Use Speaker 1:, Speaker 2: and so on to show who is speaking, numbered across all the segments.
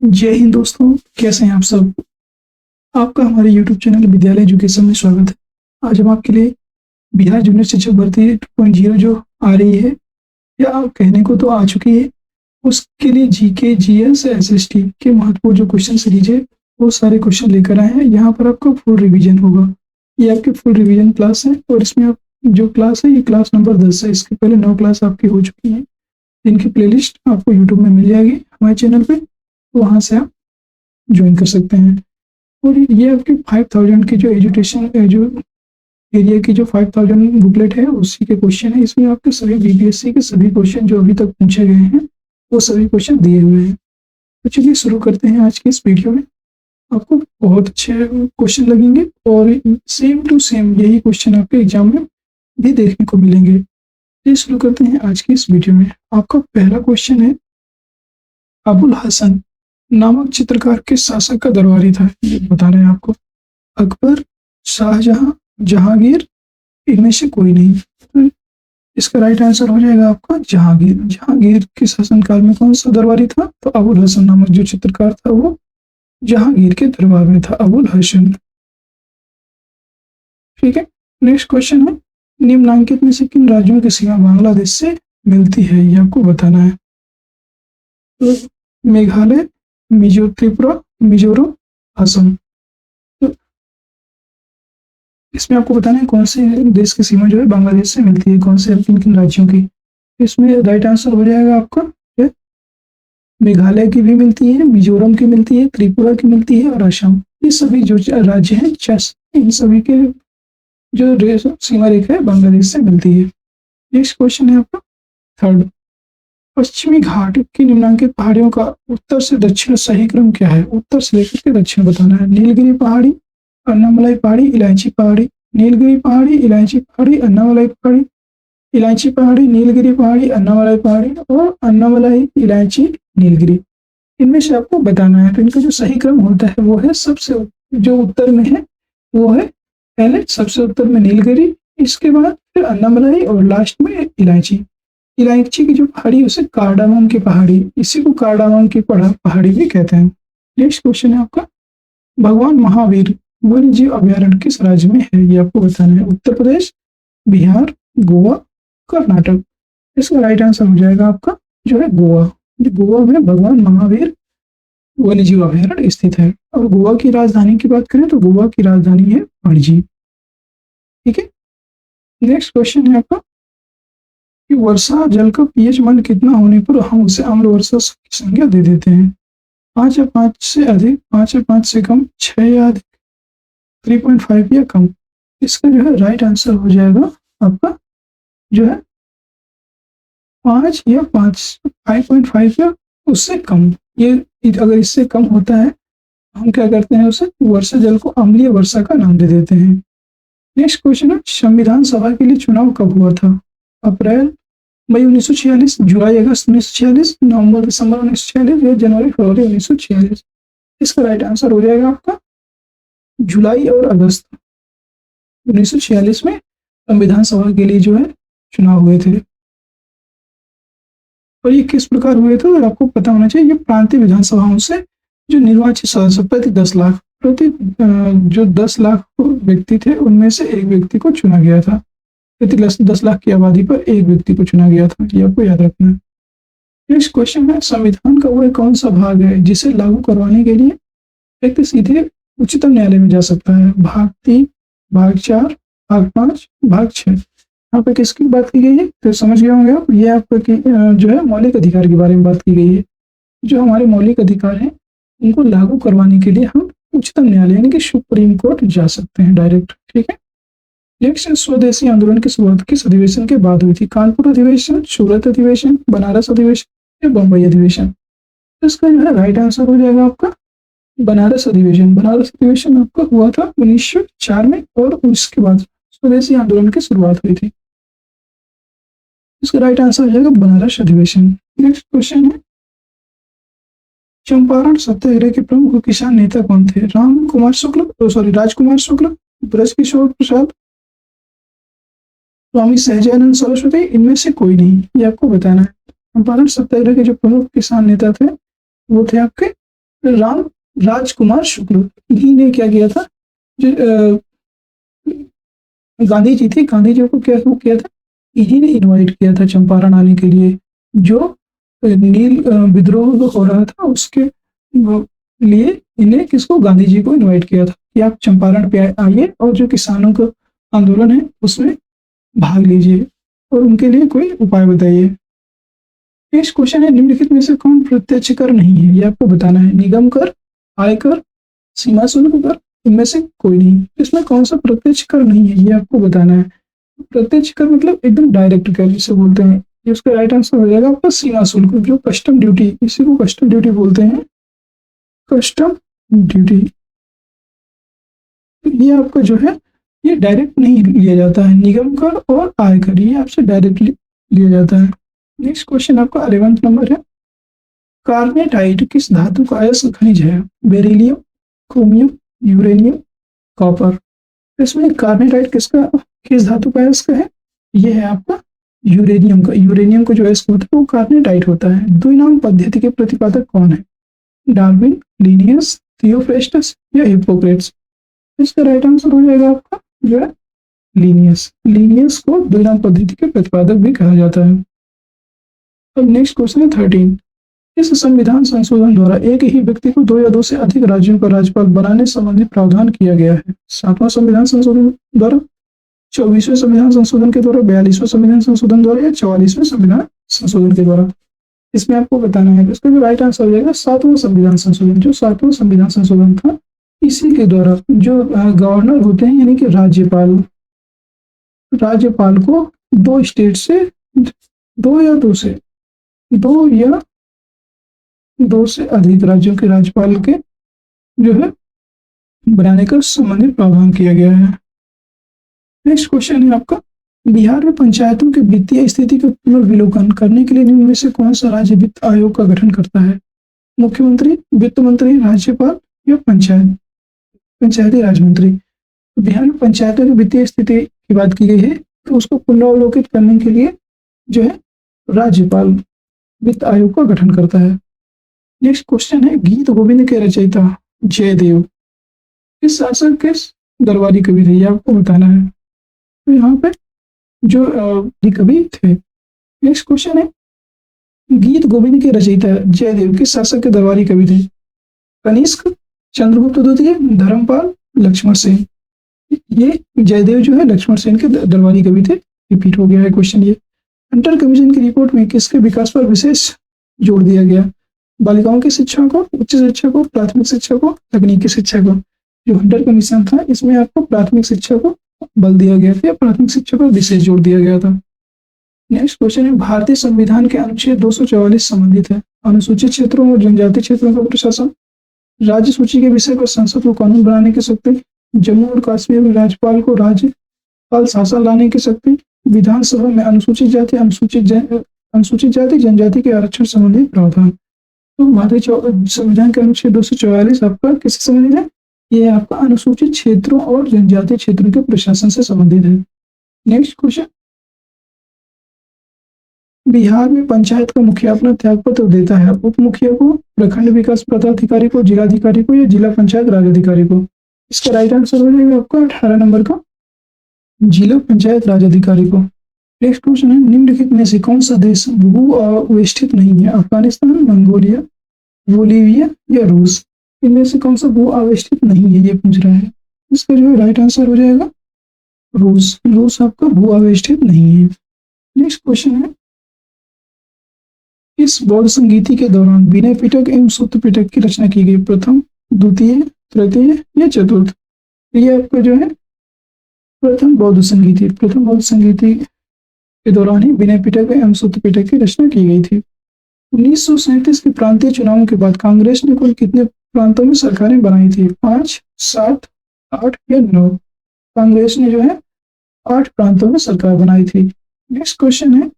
Speaker 1: जय हिंद दोस्तों, कैसे हैं आप सब। आपका हमारे YouTube चैनल विद्यालय एजुकेशन में स्वागत है। आज हम आपके लिए बिहार जूनियर शिक्षक भर्ती 2.0 जो आ रही है या आप कहने को तो आ चुकी है, उसके लिए जीके, जीएस, एसएसटी के महत्वपूर्ण जो क्वेश्चन सीरीज है वो सारे क्वेश्चन लेकर आए हैं। यहाँ पर आपका फुल रिवीजन होगा। ये आपकी फुल रिवीजन क्लास है और इसमें आप जो क्लास है ये क्लास नंबर 10 है। इसके पहले 9 क्लास आपकी हो चुकी है। इनकी प्लेलिस्ट आपको यूट्यूब में मिल जाएगी हमारे चैनल पे, वहाँ से आप ज्वाइन कर सकते हैं। और ये आपकी 5000 की जो एजुकेशन जो एरिया की जो 5000 बुकलेट है उसी के क्वेश्चन है। इसमें आपके सभी बीपीएससी के सभी क्वेश्चन जो अभी तक पूछे गए हैं वो सभी क्वेश्चन दिए हुए हैं। तो चलिए शुरू करते हैं आज की इस वीडियो में। आपको बहुत अच्छे क्वेश्चन लगेंगे और सेम टू सेम यही क्वेश्चन आपके एग्जाम में भी देखने को मिलेंगे। चलिए शुरू करते हैं आज की इस वीडियो में। आपका पहला क्वेश्चन है, अबुल हसन नामक चित्रकार के शासक का दरबारी था। ये बता रहे हैं आपको। अकबर, शाहजहां, जहांगीर, इनमें से कोई नहीं। तो इसका राइट आंसर हो जाएगा आपका जहांगीर। जहांगीर के शासनकाल में कौन सा दरबारी था? तो अबुल हसन नामक जो चित्रकार था वो जहांगीर के दरबार में था, अबुल हसन। ठीक है, नेक्स्ट क्वेश्चन है, निम्नलिखित में से किन राज्यों की सीमा बांग्लादेश से मिलती है? ये आपको बताना है। तो मेघालय, त्रिपुरा, मिजोरम, असम। तो इसमें आपको बताना है कौन से देश की सीमा जो है बांग्लादेश से मिलती है, कौन से किन किन राज्यों की। इसमें राइट आंसर हो जाएगा आपका मेघालय की भी मिलती है, मिजोरम की मिलती है, त्रिपुरा की मिलती है और असम। ये सभी जो राज्य हैं इन सभी के जो सीमा रेखा है बांग्लादेश से मिलती है। नेक्स्ट क्वेश्चन है आपका थर्ड, पश्चिमी घाट की निम्नलिखित पहाड़ियों का उत्तर से दक्षिण सही क्रम क्या है? उत्तर से लेकर के दक्षिण बताना है। नीलगिरी पहाड़ी, अन्नामलाई पहाड़ी, इलायची पहाड़ी। नीलगिरी पहाड़ी, इलायची पहाड़ी, अन्नामलाई पहाड़ी। इलायची पहाड़ी, नीलगिरी पहाड़ी, अन्नामलाई पहाड़ी और अन्नामलाई, इलायची, नीलगिरी। इनमें से आपको बताना है। तो इनका जो सही क्रम होता है वो है सबसे जो उत्तर में है वो है पहले सबसे उत्तर में नीलगिरी, इसके बाद फिर अन्नामलाई और लास्ट में इलायची। इलायची की जो पहाड़ी उसे कार्डामम की पहाड़ी, इसी को कार्डामम की पहाड़ी भी कहते हैं। नेक्स्ट क्वेश्चन है आपका, भगवान महावीर वन्य जीव अभयारण्य किस राज्य में है? ये आपको बताना है। उत्तर प्रदेश, बिहार, गोवा, कर्नाटक। इसका राइट आंसर हो जाएगा आपका जो है गोवा। गोवा में भगवान महावीर वन्य जीव अभयारण्य स्थित है। और गोवा की राजधानी की बात करें तो गोवा की राजधानी है पणजी। ठीक है, नेक्स्ट क्वेश्चन है आपका कि वर्षा जल का पीएच मान कितना होने पर हम उसे अम्ल वर्षा की संज्ञा दे देते हैं? 5 या 5 से अधिक, 5 या 5 से कम, 6 या अधिक, 3.5 या कम। इसका जो है राइट आंसर हो जाएगा आपका जो है 5 या 5.5 या उससे कम। ये अगर इससे कम होता है हम क्या करते हैं, उसे वर्षा जल को अम्लीय वर्षा का नाम दे देते हैं। नेक्स्ट क्वेश्चन है, संविधान सभा के लिए चुनाव कब हुआ था? अप्रैल मई 1946, जुलाई अगस्त 1946, नवंबर दिसंबर 1946 या जनवरी फरवरी 1946। इसका राइट आंसर हो जाएगा आपका जुलाई और अगस्त 1946 में संविधान सभा के लिए जो है चुनाव हुए थे। और ये किस प्रकार हुए थे और आपको पता होना चाहिए। ये प्रांतीय विधानसभाओं से जो निर्वाचित सदस्य प्रति 10 लाख जो 10 लाख व्यक्ति थे उनमें से एक व्यक्ति को चुना गया था। प्रति 10 लाख की आबादी पर एक व्यक्ति को चुना गया था। ये आपको याद रखना है। नेक्स्ट क्वेश्चन है, संविधान का वह कौन सा भाग है जिसे लागू करवाने के लिए व्यक्ति सीधे उच्चतम न्यायालय में जा सकता है? भाग 3, भाग 4, भाग 5, भाग 6। यहाँ पे किसकी बात की गई है तो समझ गए होंगे आप। ये आपका जो है मौलिक अधिकार के बारे में बात की गई है। जो हमारे मौलिक अधिकार हैं उनको लागू करवाने के लिए हम उच्चतम न्यायालय यानी कि सुप्रीम कोर्ट जा सकते हैं डायरेक्ट। ठीक है, नेक्स्ट स्वदेशी आंदोलन की शुरुआत किस अधिवेशन के बाद हुई थी? कानपुर अधिवेशन, सूरत अधिवेशन, बनारस अधिवेशन या बम्बई अधिवेशन। इसका जो है राइट आंसर हो जाएगा आपका बनारस अधिवेशन। बनारस अधिवेशन आपका हुआ था 1904 में और उसके बाद स्वदेशी आंदोलन की शुरुआत हुई थी। इसका राइट आंसर हो जाएगा बनारस अधिवेशन। नेक्स्ट क्वेश्चन है, चंपारण सत्याग्रह के प्रमुख किसान नेता कौन थे? राजकुमार शुक्ल, ब्रजकिशोर प्रसाद, स्वामी सहजानंद सरस्वती, इनमें से कोई नहीं। ये आपको बताना है। चंपारण सत्याग्रह के जो प्रमुख किसान नेता थे वो थे आपके राम राजकुमार शुक्ल, इन्हीं ने क्या किया था, जो गांधी जी थे, गांधी जी को क्या वो किया था, इन्हीं ने इनवाइट किया था चंपारण आने के लिए। जो नील विद्रोह हो रहा था उसके लिए इन्हें किसको, गांधी जी को इनवाइट किया था कि आप चंपारण पे आइए और जो किसानों का आंदोलन है उसमें भाग लीजिए और उनके लिए कोई उपाय बताइए। नेक्स्ट क्वेश्चन है, निम्नलिखित में से कौन प्रत्यक्ष कर नहीं है, ये आपको बताना है। निगम कर, आयकर, सीमा शुल्क कर, इनमें से कोई नहीं। इसमें कौन सा प्रत्यक्ष कर नहीं है ये आपको बताना है। प्रत्यक्ष कर मतलब एकदम डायरेक्ट कर जिसे बोलते हैं, ये उसका राइट आंसर हो जाएगा आपका सीमा शुल्क, जो कस्टम ड्यूटी, इसी को कस्टम ड्यूटी बोलते हैं, कस्टम ड्यूटी। तो ये आपका जो है ये डायरेक्ट नहीं लिया जाता है। निगम कर और आयकर ये आपसे डायरेक्टली लिया जाता है। नेक्स्ट क्वेश्चन आपका 11वां नंबर है, कार्नेटाइट किस धातु का अयस्क खनिज है? Beryllium, chromium, uranium, copper. इसमें कार्नेटाइट किस धातु का अयस्क है? ये है आपका यूरेनियम का। यूरेनियम का जो अयस्क होता है वो कार्नेटाइट होता है। द्विनाम पद्धति के प्रतिपादक कौन है? डार्विन, लिनियस, थियोफ्रेस्टस या हिप्पोक्रेट्स। इसका राइट आंसर हो जाएगा आपका जो है लीनियस। लीनियस को द्विनाम पद्धति के प्रतिपादक भी कहा जाता है। अब नेक्स्ट क्वेश्चन है 13, इस संविधान संशोधन द्वारा एक ही व्यक्ति को 2 या 2 से अधिक राज्यों का राज्यपाल बनाने संबंधी प्रावधान किया गया है? 7वां संविधान संशोधन द्वारा, 24वें संविधान संशोधन के द्वारा, 42वें संविधान संशोधन द्वारा या 44वें संविधान संशोधन के द्वारा। इसमें आपको बताना है। इसका जो राइट आंसर हो जाएगा 7वां संविधान संशोधन। जो 7वां संविधान संशोधन था इसी के द्वारा जो गवर्नर होते हैं यानी कि राज्यपाल को 2 स्टेट से 2 या 2 से अधिक राज्यों के राज्यपाल के जो है बनाने का संबंधित प्रावधान किया गया है। नेक्स्ट क्वेश्चन है आपका, बिहार में पंचायतों की वित्तीय स्थिति का पुनर्विलोकन करने के लिए निम्न में से कौन सा राज्य वित्त आयोग का गठन करता है? मुख्यमंत्री, वित्त मंत्री, राज्यपाल या पंचायती राज मंत्री। बिहार में पंचायतों की वित्तीय स्थिति की बात की गई है तो उसको पुनरावलोकित करने के लिए जो है राज्यपाल वित्त आयोग का गठन करता है। नेक्स्ट क्वेश्चन है, गीत गोविंद के रचयिता जयदेव किस शासक के दरबारी कवि थे? ये आपको बताना है। तो यहाँ पे जो कवि थे। नेक्स्ट क्वेश्चन है, गीत गोविंद के रचयिता जयदेव किस शासक के दरबारी कवि थे? कनिष्क, चंद्रगुप्त द्वितीय, धर्मपाल, लक्ष्मण सेन। ये जयदेव जो है लक्ष्मण सेन के दरबारी कवि थे। रिपीट हो गया है क्वेश्चन ये। हंटर कमीशन की रिपोर्ट में किसके विकास पर विशेष जोर दिया गया? बालिकाओं की शिक्षा को, उच्च शिक्षा को, प्राथमिक शिक्षा को, तकनीकी शिक्षा को। जो हंटर कमीशन था इसमें आपको प्राथमिक शिक्षा को बल दिया गया था, प्राथमिक शिक्षा पर विशेष जोर दिया गया था। नेक्स्ट क्वेश्चन है, भारतीय संविधान के अनुच्छेद 244 संबंधित है अनुसूचित क्षेत्रों और जनजाति क्षेत्रों का प्रशासन, राज्य सूची के विषय पर संसद को कानून बनाने की शक्ति, जम्मू और कश्मीर में राज्यपाल को राज्यपाल शासन लाने की शक्ति, विधानसभा में अनुसूचित जाति जनजाति के आरक्षण संबंधी प्रावधान। तो भारतीय संविधान के अनुच्छेद 244 आपका किससे संबंधित है? ये आपका अनुसूचित क्षेत्रों और जनजातीय क्षेत्रों के प्रशासन से संबंधित है। नेक्स्ट क्वेश्चन, बिहार में पंचायत का मुखिया अपना त्याग पत्र देता है उप मुखिया को, प्रखंड विकास पदाधिकारी को, जिलाधिकारी को या जिला पंचायत राज अधिकारी को? इसका राइट आंसर हो जाएगा आपका 18 नंबर का जिला पंचायत राज अधिकारी को। नेक्स्ट क्वेश्चन है, निम्नलिखित में से कौन सा देश भू अवेष्टित नहीं है? अफगानिस्तान, मंगोलिया, बोलीविया या रूस। इनमें से कौन सा भू अवेष्टित नहीं है ये पूछ रहा है। इसका जो है राइट आंसर हो जाएगा रूस। रूस आपका भू अवेष्टित नहीं है। नेक्स्ट क्वेश्चन है, इस बौद्ध संगीति के दौरान विनय पिटक एवं सूत्र पिटक की रचना की गई? प्रथम, द्वितीय, तृतीय या चतुर्थ? ये आपका जो है प्रथम बौद्ध संगीति के दौरान ही विनय पिटक एवं सूत्र पिटक की रचना की गई थी। 1937 के प्रांतीय चुनावों के बाद कांग्रेस ने कुल कितने प्रांतों में सरकारें बनाई थी? 5, 7, 8 या 9? कांग्रेस ने जो है 8 प्रांतों में सरकार बनाई थी। नेक्स्ट क्वेश्चन है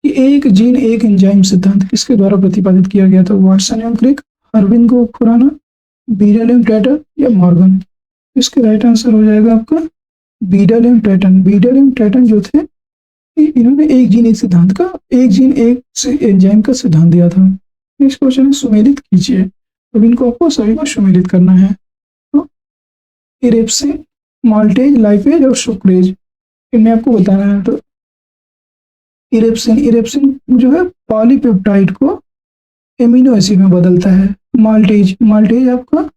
Speaker 1: कि एक जीन एक एंजाइम सिद्धांत किसके द्वारा प्रतिपादित किया गया था? वाटसन एवं क्रिक, अरविंद को खुराना, बीडल एवं टैटर या मॉर्गन? इसके राइट आंसर हो जाएगा आपका बीडल एवं टैटन। बीडल एवं टैटन जो थे इन्होंने एक जीन एक एंजाइम का सिद्धांत दिया था। नेक्स्ट क्वेश्चन है सुमेलित कीजिए। अब इनको आपको सभी को सुमेलित करना है। तो इरेप्सिन, माल्टेज, लाइपेज और सुक्रेज, इनमें आपको बताना है। तो इरेप्सिन, इरेप्सिन जो है पॉलीपेप्टाइड को एमिनो एसिड में बदलता है। माल्टेज, माल्टेज आपका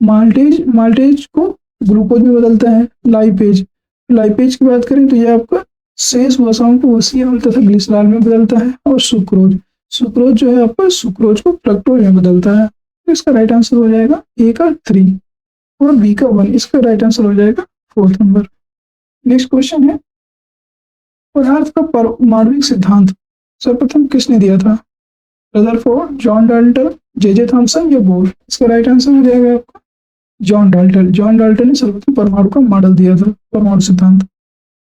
Speaker 1: माल्टेज को ग्लूकोज में बदलता है। लाइपेज, लाइपेज की बात करें तो ये आपका शेष वसाओं को वसीय अम्ल तथा ग्लिसरॉल में बदलता है। और सुक्रोज, सुक्रोज जो है आपका सुक्रोज को फ्रक्टोज में बदलता है। तो इसका राइट आंसर हो जाएगा ए का 3 और बी का 1। इसका राइट आंसर हो जाएगा 4th नंबर। नेक्स्ट क्वेश्चन है पदार्थ का परमाणविक सिद्धांत सर्वप्रथम किसने दिया था? Rutherford, John Dalton, J Thomson या बोर? इसका राइट आंसर हो जाएगा आपका जॉन डाल्टन। जॉन डाल्टन ने सर्वप्रथम परमाणु का मॉडल दिया था, परमाणु सिद्धांत।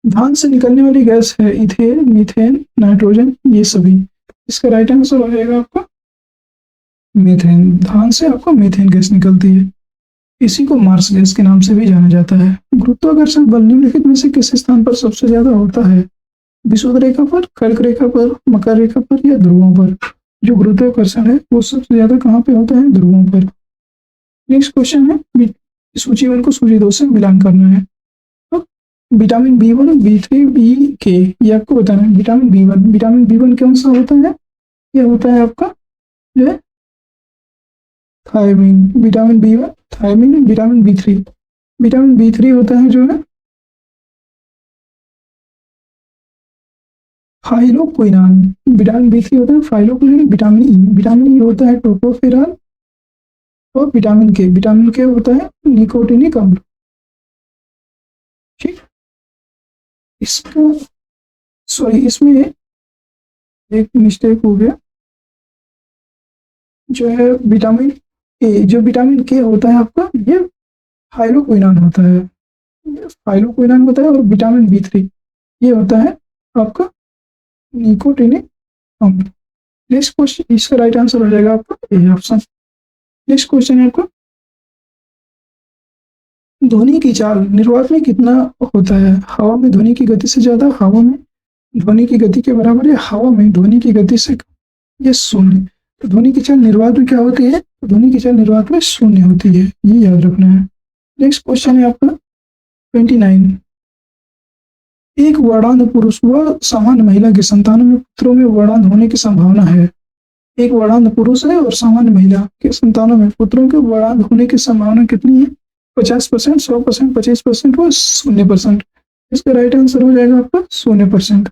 Speaker 1: धान से निकलने वाली गैस है इथेन, मीथेन, नाइट्रोजन, ये सभी। इसका राइट आंसर हो जाएगा आपका मीथेन। धान से आपको मीथेन गैस निकलती है। इसी को मार्स गैस के नाम से भी जाना जाता है। गुरुत्वाकर्षण बल निम्नलिखित में से किस स्थान पर सबसे ज्यादा होता है? विषुवत रेखा पर, कर्क रेखा पर, मकर रेखा पर या ध्रुवों पर? जो गुरुत्वाकर्षण है वो सबसे ज्यादा कहाँ पे होता है? ध्रुवों पर। नेक्स्ट क्वेश्चन है सूची 1 को सूची 2 से मिलान करना है। तो विटामिन B1, B3, B के, ये आपको बताना है। विटामिन B1 कौन सा होता है? ये होता है आपका जो है thymine. Vitamin B1 thymine. Vitamin B3 होता है जो है फाइलोक्विनान। विटामिन B3 होता है फाइलोक्विनान। विटामिन E होता है टोकोफेरॉल। और विटामिन के होता है निकोटिनिक अम्ल। ठीक, इसका सॉरी इसमें एक मिस्टेक हो गया। जो है विटामिन ए, जो विटामिन के होता है आपका ये फाइलोक्विनान होता है, और विटामिन B3 ये होता है आपका निकोटिनिक अम्ल। नेक्स्ट क्वेश्चन, इसका राइट आंसर हो जाएगा आपका ए ऑप्शन। नेक्स्ट क्वेश्चन है आपका ध्वनि की चाल निर्वात में कितना होता है? हवा में ध्वनि की गति से ज्यादा, हवा में ध्वनि की गति के बराबर, या हवा में ध्वनि की गति से ये शून्य। तो ध्वनि की चाल निर्वात में क्या होती है? ध्वनि की चाल निर्वात में शून्य होती है, ये याद रखना है। नेक्स्ट क्वेश्चन है आपका 29। एक वर्णांध पुरुष व सामान्य महिला के संतानों में पुत्रों में वर्णांध होने की संभावना है। एक वर्णांध पुरुष है और सामान्य महिला के संतानों में पुत्रों के वर्णांध होने की संभावना कितनी है? 50%, 100%, 25% व 0%। इसका राइट आंसर हो जाएगा आपका 0%।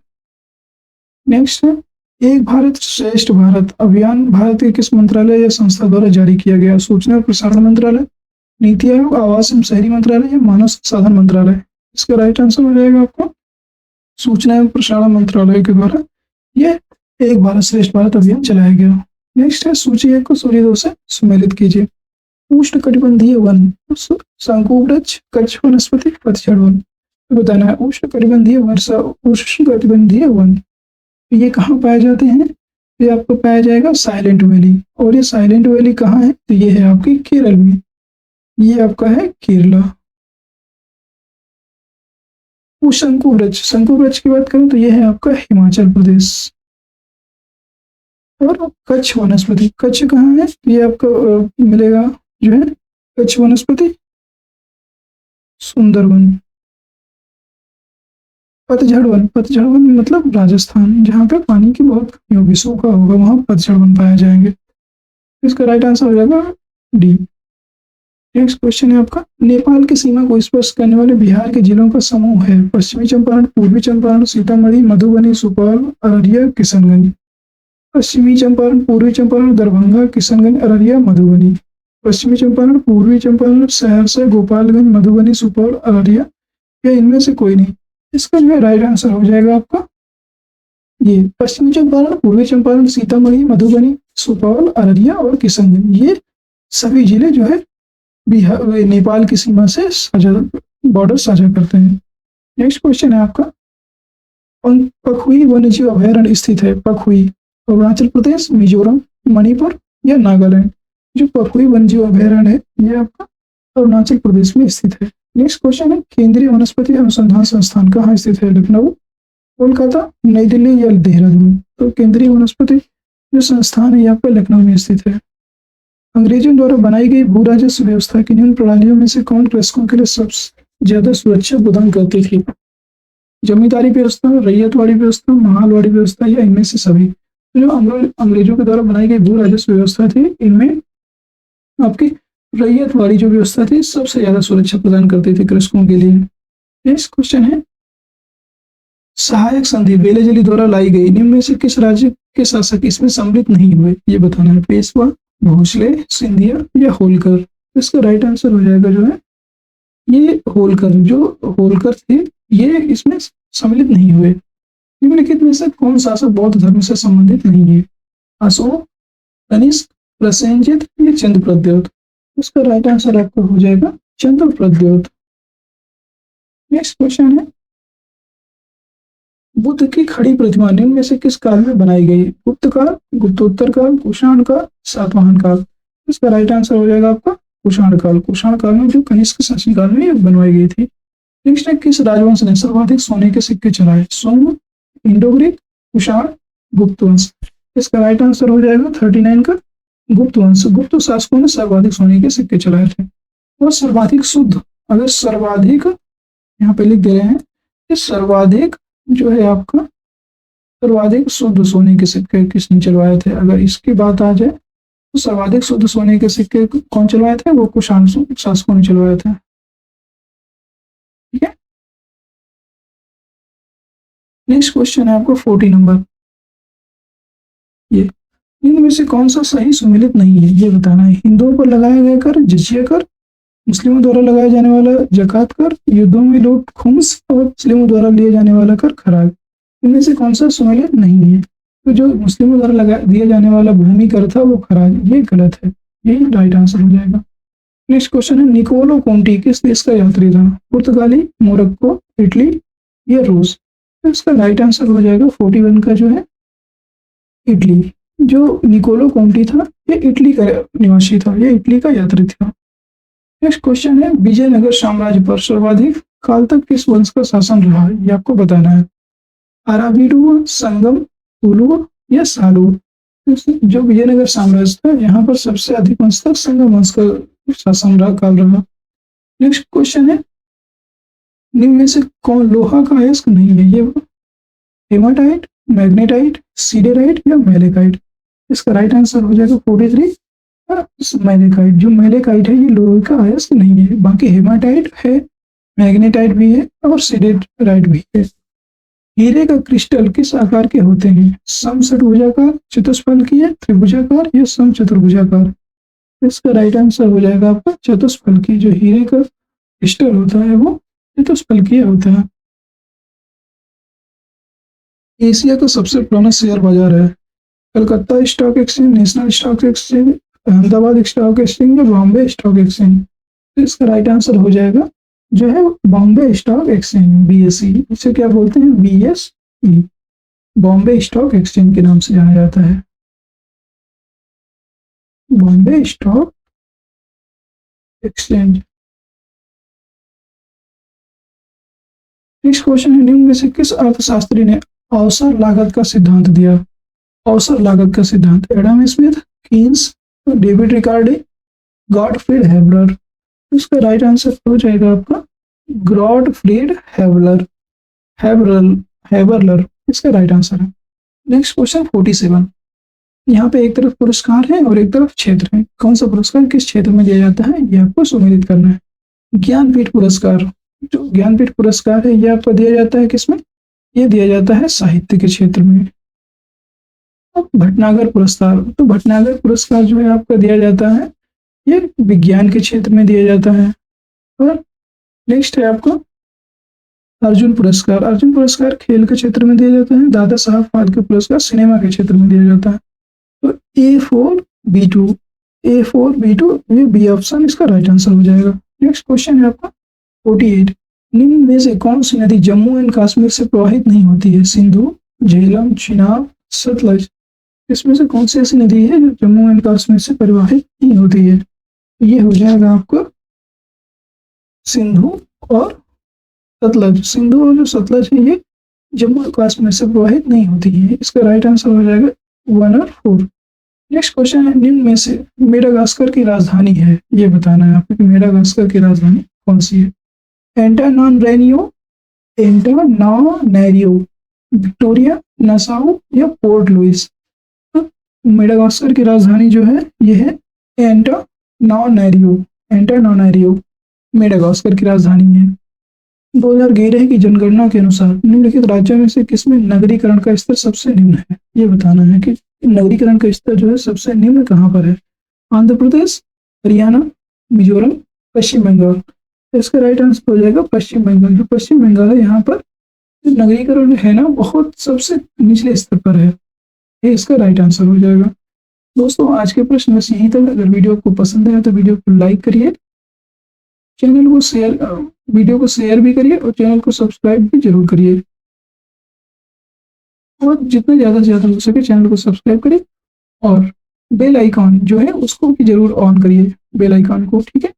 Speaker 1: नेक्स्ट है एक भारत श्रेष्ठ भारत अभियान भारत के किस मंत्रालय या संस्था द्वारा जारी किया गया? सूचना और प्रसारण मंत्रालय, नीति आयोग, आवास एवं शहरी मंत्रालय या मानव संसाधन मंत्रालय? इसका राइट आंसर हो जाएगा आपको सूचना एवं प्रसारण मंत्रालय के द्वारा ये एक भारत श्रेष्ठ भारत अभियान चलाया गया। नेक्स्ट है सूची 1 को सूची 2 से सम्मिलित कीजिए। उष्णकटिबंधीय वन, शंकुवृक्ष, कच्छ वनस्पति, पतझड़ वन। बताना है उष्णकटिबंधीय वर्षा, उष्णकटिबंधीय वन ये कहाँ पाए जाते हैं? ये आपको पाया जाएगा साइलेंट वैली। और ये साइलेंट वैली कहाँ है? तो ये है आपकी केरल में, ये आपका है केरला। शंकु वृक्ष की बात करें तो ये है आपका हिमाचल प्रदेश। और कच्छ वनस्पति, कच्छ कहाँ है? ये आपका मिलेगा जो है कच्छ वनस्पति सुंदरवन। पतझड़ वन मतलब राजस्थान, जहाँ पे पानी की बहुत कमी होगी, सूखा होगा, वहां पतझड़ वन पाए जाएंगे। इसका राइट आंसर हो जाएगा डी। नेक्स्ट क्वेश्चन है आपका नेपाल की सीमा को स्पर्श करने वाले बिहार के जिलों का समूह है। पश्चिमी चंपारण, पूर्वी चंपारण, सीतामढ़ी, मधुबनी, सुपौल, अररिया, किशनगंज। पश्चिमी चंपारण, पूर्वी चंपारण, दरभंगा, किशनगंज, अररिया, मधुबनी। पश्चिमी चंपारण, पूर्वी चंपारण, सहरसा, गोपालगंज, मधुबनी, सुपौल, अररिया या इनमें से कोई नहीं। इसका जो राइट आंसर हो जाएगा आपका ये पश्चिमी चंपारण, पूर्वी चंपारण, सीतामढ़ी, मधुबनी, सुपौल, अररिया और किशनगंज, ये सभी जिले जो है बिहार नेपाल की सीमा से साझा बॉर्डर साझा करते हैं। नेक्स्ट क्वेश्चन है आपका पखुई वन्यजीव अभयारण्य स्थित है। पखुई अरुणाचल प्रदेश, मिजोरम, मणिपुर या नागालैंड? जो पखुई वन्यजीव अभयारण्य है ये आपका अरुणाचल प्रदेश में स्थित है। नेक्स्ट क्वेश्चन है केंद्रीय वनस्पति अनुसंधान संस्थान कहाँ स्थित है? लखनऊ, कोलकाता, नई दिल्ली या देहरादून? तो केंद्रीय वनस्पति जो संस्थान है ये आपका लखनऊ में स्थित है। अंग्रेजों द्वारा बनाई गई भू राजस्व व्यवस्था की निम्न प्रणालियों में से कौन कृषकों के लिए सबसे ज्यादा सुरक्षा प्रदान करती थी? जमींदारी व्यवस्था, रैयतवाड़ी व्यवस्था, महालवाड़ी व्यवस्था या इनमें से सभी? तो जो अंग्रेजों के द्वारा बनाई गई भू राजस्व व्यवस्था थी, इनमें आपकी रैयतवाड़ी जो व्यवस्था थी सबसे ज्यादा सुरक्षा प्रदान करती थी कृषकों के लिए। नेक्स्ट क्वेश्चन है, सहायक संधि बेलेजली द्वारा लाई गई निम्न में से किस राज्य के शासक इसमें सम्मिलित नहीं हुए? ये बताना है। पेशवा, भोसले, सिंधिया या होलकर? इसका राइट आंसर हो जाएगा जो है ये होलकर। जो होलकर थे ये इसमें सम्मिलित नहीं हुए। निम्नलिखित में से कौन शासक बौद्ध धर्म से संबंधित नहीं है? अशोक, कनिष्क, प्रसेनजित या चंद्रप्रद्योत? इसका राइट आंसर आपका हो जाएगा चंद्रप्रद्योत। नेक्स्ट क्वेश्चन है, बुद्ध की खड़ी प्रतिमा निम्न में से किस काल में बनाई गई? गुप्त काल, गुप्तोत्तर काल, कुषाण काल, सातवाहन काल? इसका राइट आंसर हो जाएगा आपका कुषाण काल। कुषाण काल में जो कनिष्क शासनकाल में बनवाई गई थी। नेक्स्ट है, किस राजवंश ने सर्वाधिक सोने के सिक्के चलाए? सोम, इंडो ग्रीक, कुषाण, गुप्त वंश? इसका राइट आंसर हो जाएगा 39 का गुप्त वंश। गुप्त शासकों ने सर्वाधिक सोने के सिक्के चलाए थे। और सर्वाधिक शुद्ध, अगर सर्वाधिक यहाँ पे लिख दे रहे हैं कि सर्वाधिक जो है आपका सर्वाधिक शुद्ध सोने के सिक्के किसने चलवाए थे? अगर इसकी बात आ जाए तो सर्वाधिक शुद्ध सोने के सिक्के कौन चलवाए थे? वो कुषाण शासकों ने चलवाए थे। ठीक है। नेक्स्ट क्वेश्चन है आपको 40 नंबर। ये इनमें से कौन सा सही सुमेलित नहीं है ये बताना है। हिंदुओं पर लगाया गया कर जजिया कर, मुस्लिमों द्वारा लगाया जाने वाला जकात कर, युद्धों में लूट खुम्स और मुस्लिमों द्वारा लिए जाने वाला कर खराज? इनमें से कौन सा सुमेलित नहीं है? तो जो मुस्लिमों द्वारा दिया जाने वाला भूमि कर था वो खराज, ये गलत है, यही राइट आंसर हो जाएगा। नेक्स्ट क्वेश्चन है, निकोलो कोंटी किस देश का यात्री था? पुर्तगाली, मोरक्को, इटली या रूस? तो इसका राइट आंसर हो जाएगा 41 का जो है इटली। जो निकोलो कोंटी था ये इटली का निवासी था, ये इटली का यात्री था। नेक्स्ट क्वेश्चन है, विजयनगर साम्राज्य पर सर्वाधिक काल तक किस वंश का शासन रहा? ये आपको बताना है। अराविडुआ, संगम, तुलुआ या सालूर? जो विजयनगर साम्राज्य था यहाँ पर सबसे अधिक वंश तक संगम वंश का शासन काल रहा। नेक्स्ट क्वेश्चन है, निम्न में से कौन लोहा का अयस्क नहीं है? ये हेमाटाइट, मैग्नेटाइट, सीडेराइट या मैलेकाइट? इसका राइट आंसर हो जाएगा 43 मैलेकाइट। जो मैलेकाइट है ये लोहे का अयस्क नहीं है, बाकी हेमाटाइट है, मैग्नेटाइट भी है और सीडेराइट भी है। हीरे का क्रिस्टल किस आकार के होते हैं? समषटभुजाकार, चतुष्फलकीय, त्रिभुजाकार या समचतुर्भुजाकार? इसका राइट आंसर हो जाएगा आपका चतुष्फलकीय। जो हीरे का क्रिस्टल होता है वो चतुष्फलकीय होता है। एशिया का सबसे पुराना शेयर बाजार है Calcutta stock exchange, national stock exchange, Ahmedabad stock exchange या बॉम्बे स्टॉक एक्सचेंज? तो इसका राइट आंसर हो जाएगा जो है बॉम्बे स्टॉक एक्सचेंज, BSE। इसे क्या बोलते हैं? BSE, बॉम्बे स्टॉक एक्सचेंज के नाम से जाना जाता है, Bombay stock exchange. Next question है, निम्न में से किस अर्थशास्त्री ने अवसर लागत का सिद्धांत दिया? अवसर लागत का सिद्धांत Adam Smith, Keynes, David Ricardo, Gottfried Haberler? इसका राइट आंसर हो जाएगा आपका गॉटफ्रीड हेबलर, हेबरलर इसका राइट आंसर है। Next question 47। यहाँ पे एक तरफ पुरस्कार है और एक तरफ क्षेत्र है। कौन सा पुरस्कार किस क्षेत्र में दिया जाता है ये आपको सुमेलित करना है। ज्ञानपीठ पुरस्कार, जो ज्ञानपीठ पुरस्कार है ये आपको दिया जाता है किसमें? ये दिया जाता है साहित्य के क्षेत्र में। अब भटनागर पुरस्कार, तो भटनागर पुरस्कार जो है आपका दिया जाता है ये विज्ञान के क्षेत्र में दिया जाता है। और नेक्स्ट है आपका अर्जुन पुरस्कार। अर्जुन पुरस्कार खेल के क्षेत्र में दिया जाता है। दादा साहब फाल्के पुरस्कार सिनेमा के क्षेत्र में दिया जाता है। तो A4B2 ये बी ऑप्शन इसका राइट आंसर हो जाएगा। नेक्स्ट क्वेश्चन है आपका 48। निम्न में से कौन सी नदी जम्मू एंड कश्मीर से प्रवाहित नहीं होती है? सिंधु, झेलम, चिनाब, सतलज? इसमें से कौन सी ऐसी नदी है जो जम्मू एंड कश्मीर से प्रवाहित नहीं होती है? ये हो जाएगा आपका सिंधु और सतलज। सिंधु और जो सतलज है ये जम्मू एंड कश्मीर से प्रवाहित नहीं होती है। इसका राइट आंसर हो जाएगा 1 और 4। नेक्स्ट क्वेश्चन है, निम्न में से मेडागास्कर की राजधानी है, ये बताना है आपको कि मेडागास्कर की राजधानी कौन सी है। एंटानानरेनियो, एंटानानैरियो, विक्टोरिया, नासाउ या पोर्ट लुइस। मेडागास्कर की राजधानी जो है ये है एंटानानैरियो। एंटानानैरियो मेडागास्कर की राजधानी है। 2011 की जनगणना के अनुसार निम्नलिखित राज्यों में से किसमें नगरीकरण का स्तर सबसे निम्न है, ये बताना है कि नगरीकरण का स्तर जो है सबसे निम्न कहाँ पर है। आंध्र प्रदेश, हरियाणा, मिजोरम, पश्चिम बंगाल। तो इसका राइट आंसर हो जाएगा पश्चिम बंगाल। जो पश्चिम बंगाल है यहाँ पर नगरीकरण है ना बहुत सबसे निचले स्तर पर है, ये इसका राइट आंसर हो जाएगा। दोस्तों आज के प्रश्न बस यहीं तक। अगर वीडियो आपको पसंद आया तो वीडियो को लाइक करिए, चैनल को शेयर, वीडियो को शेयर भी करिए और चैनल को सब्सक्राइब भी जरूर करिए। और जितना ज़्यादा से ज़्यादा हो सके चैनल को सब्सक्राइब करिए और बेल आइकॉन जो है उसको भी जरूर ऑन करिए, बेल आइकॉन को, ठीक है।